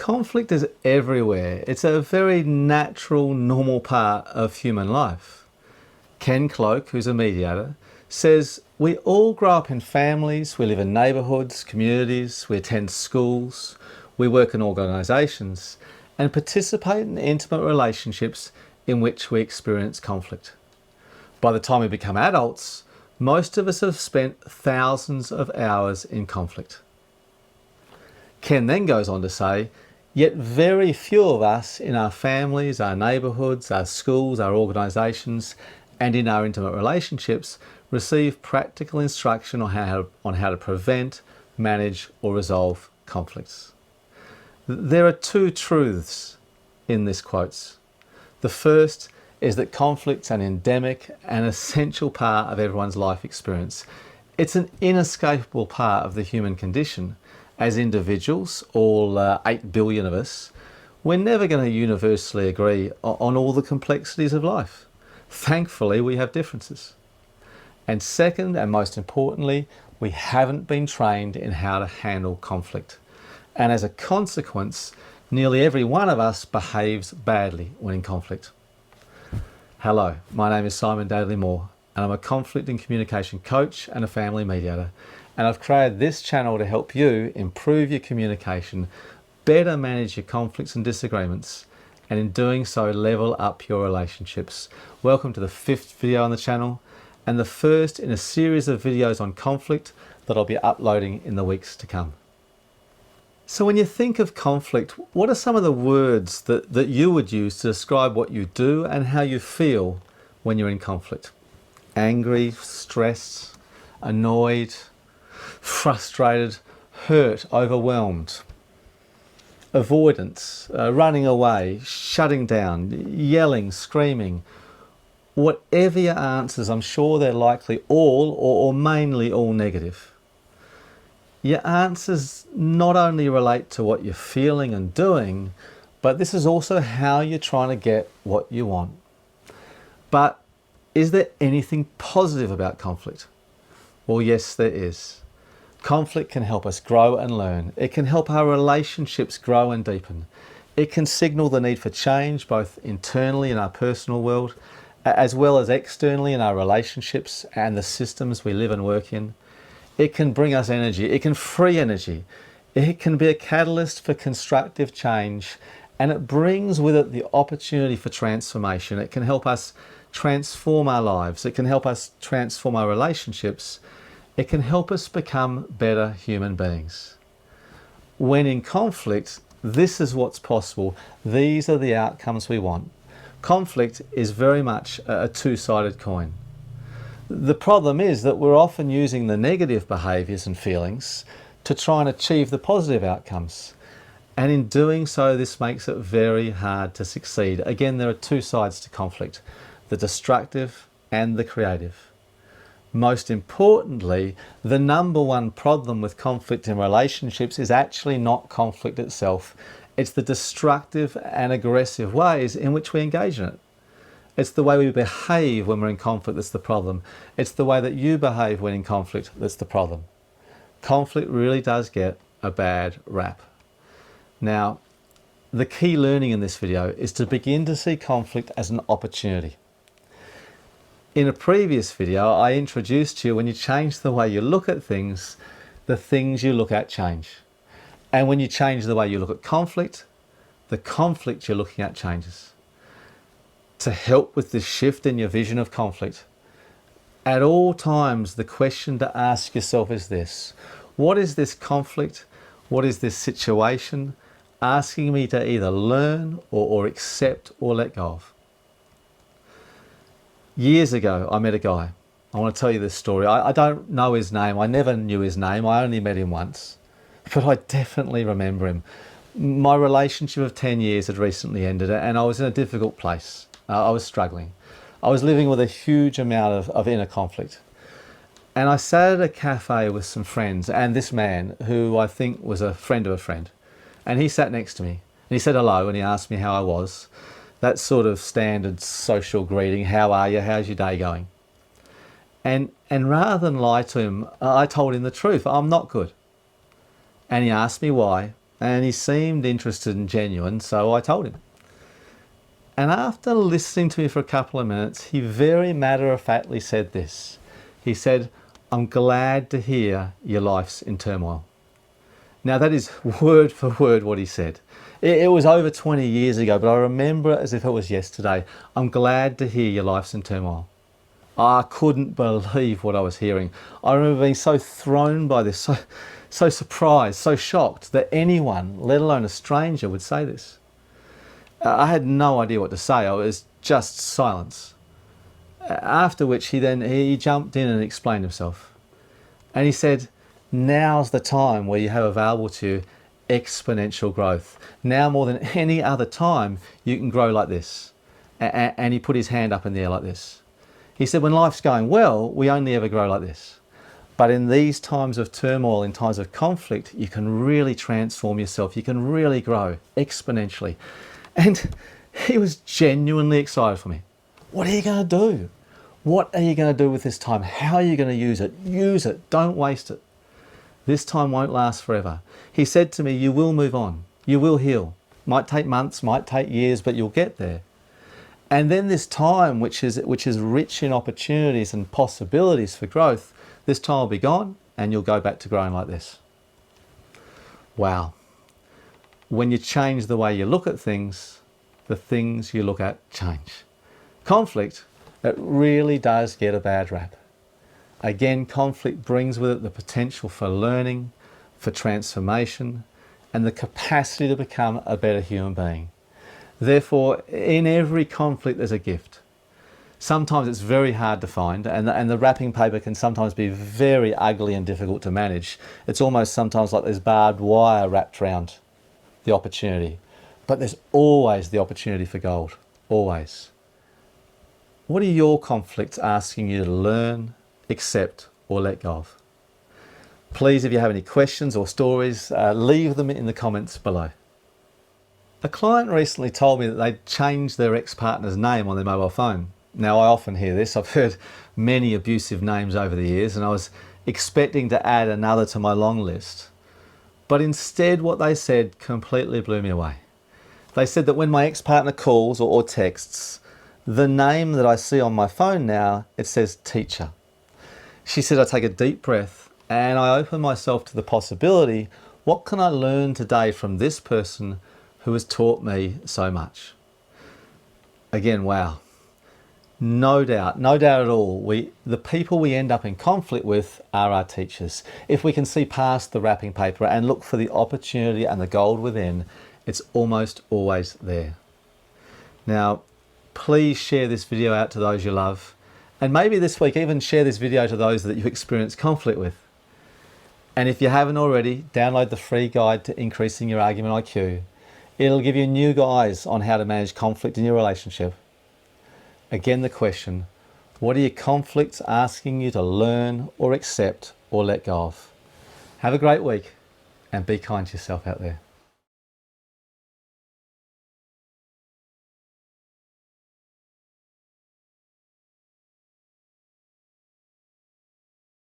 Conflict is everywhere. It's a very natural, normal part of human life. Ken Cloak, who's a mediator, says we all grow up in families, we live in neighbourhoods, communities, we attend schools, we work in organisations and participate in intimate relationships in which we experience conflict. By the time we become adults, most of us have spent thousands of hours in conflict. Ken then goes on to say, yet very few of us in our families, our neighbourhoods, our schools, our organisations and in our intimate relationships receive practical instruction on how to prevent, manage or resolve conflicts. There are two truths in this quote. The first is that conflict's an endemic and essential part of everyone's life experience. It's an inescapable part of the human condition. As individuals, all 8 billion of us, we're never going to universally agree on all the complexities of life. Thankfully, we have differences. And second, and most importantly, we haven't been trained in how to handle conflict. And as a consequence, nearly every one of us behaves badly when in conflict. Hello, my name is Simon Dadley-Moore, and I'm a conflict and communication coach and a family mediator. And I've created this channel to help you improve your communication, better manage your conflicts and disagreements, and in doing so, level up your relationships. Welcome to the 5th video on the channel, and the first in a series of videos on conflict that I'll be uploading in the weeks to come. So when you think of conflict, what are some of the words that you would use to describe what you do and how you feel when you're in conflict? Angry, stressed, annoyed, frustrated, hurt, overwhelmed, avoidance, running away, shutting down, yelling, screaming. Whatever your answers, I'm sure they're likely all or mainly all negative. Your answers not only relate to what you're feeling and doing, but this is also how you're trying to get what you want. But is there anything positive about conflict? Well, yes, there is. Conflict can help us grow and learn. It can help our relationships grow and deepen. It can signal the need for change, both internally in our personal world, as well as externally in our relationships and the systems we live and work in. It can bring us energy. It can free energy. It can be a catalyst for constructive change, and it brings with it the opportunity for transformation. It can help us transform our lives. It can help us transform our relationships. It can help us become better human beings. When in conflict, this is what's possible. These are the outcomes we want. Conflict is very much a two-sided coin. The problem is that we're often using the negative behaviours and feelings to try and achieve the positive outcomes. And in doing so, this makes it very hard to succeed. Again, there are two sides to conflict, the destructive and the creative. Most importantly, the number one problem with conflict in relationships is actually not conflict itself. It's the destructive and aggressive ways in which we engage in it. It's the way we behave when we're in conflict that's the problem. It's the way that you behave when in conflict that's the problem. Conflict really does get a bad rap. Now, the key learning in this video is to begin to see conflict as an opportunity. In a previous video, I introduced you when you change the way you look at things, the things you look at change. And when you change the way you look at conflict, the conflict you're looking at changes. To help with this shift in your vision of conflict, at all times the question to ask yourself is this: what is this conflict, what is this situation asking me to either learn or accept or let go of? Years ago I met a guy. I want to tell you this story. I don't know his name, I never knew his name, I only met him once, but I definitely remember him. My relationship of 10 years had recently ended and I was in a difficult place. I was struggling. I was living with a huge amount of inner conflict. And I sat at a cafe with some friends and this man who I think was a friend of a friend. And he sat next to me and he said hello and he asked me how I was. That sort of standard social greeting, how are you, how's your day going? And rather than lie to him, I told him the truth, I'm not good. And he asked me why, And he seemed interested and genuine, so I told him. And after listening to me for a couple of minutes, he very matter-of-factly said this. He said, "I'm glad to hear your life's in turmoil." Now that is word for word what he said. It was over 20 years ago, but I remember it as if it was yesterday. "I'm glad to hear your life's in turmoil." I couldn't believe what I was hearing. I remember being so thrown by this, so surprised, so shocked that anyone, let alone a stranger, would say this. I had no idea what to say. I was just silence. After which he jumped in and explained himself. And he said, "Now's the time where you have available to you exponential growth. Now more than any other time, you can grow like this." And he put his hand up in the air like this. He said, "When life's going well, we only ever grow like this. But in these times of turmoil, in times of conflict, you can really transform yourself. You can really grow exponentially." And he was genuinely excited for me. What are you going to do? What are you going to do with this time? How are you going to use it? Use it. Don't waste it. This time won't last forever. He said to me, "You will move on. You will heal. Might take months, might take years, but you'll get there. And then this time, which is rich in opportunities and possibilities for growth, this time will be gone and you'll go back to growing like this." Wow. When you change the way you look at things, the things you look at change. Conflict, it really does get a bad rap. Again, conflict brings with it the potential for learning, for transformation, and the capacity to become a better human being. Therefore, in every conflict there's a gift. Sometimes it's very hard to find, and the wrapping paper can sometimes be very ugly and difficult to manage. It's almost sometimes like there's barbed wire wrapped around the opportunity. But there's always the opportunity for gold. Always. What are your conflicts asking you to learn, accept, or let go of? Please, if you have any questions or stories, leave them in the comments below. A client recently told me that they'd changed their ex-partner's name on their mobile phone. Now, I often hear this. I've heard many abusive names over the years, and I was expecting to add another to my long list. But instead, what they said completely blew me away. They said that when my ex-partner calls or texts, the name that I see on my phone now, it says teacher. She said I take a deep breath and I open myself to the possibility, what can I learn today from this person who has taught me so much? Again, wow. No doubt at all, the people we end up in conflict with are our teachers. If we can see past the wrapping paper and look for the opportunity and the gold within, it's almost always there. Now, please share this video out to those you love, and maybe this week even share this video to those that you experience conflict with. And if you haven't already, download the free guide to increasing your argument IQ. It'll give you new guides on how to manage conflict in your relationship. Again, the question, what are your conflicts asking you to learn or accept or let go of? Have a great week and be kind to yourself out there.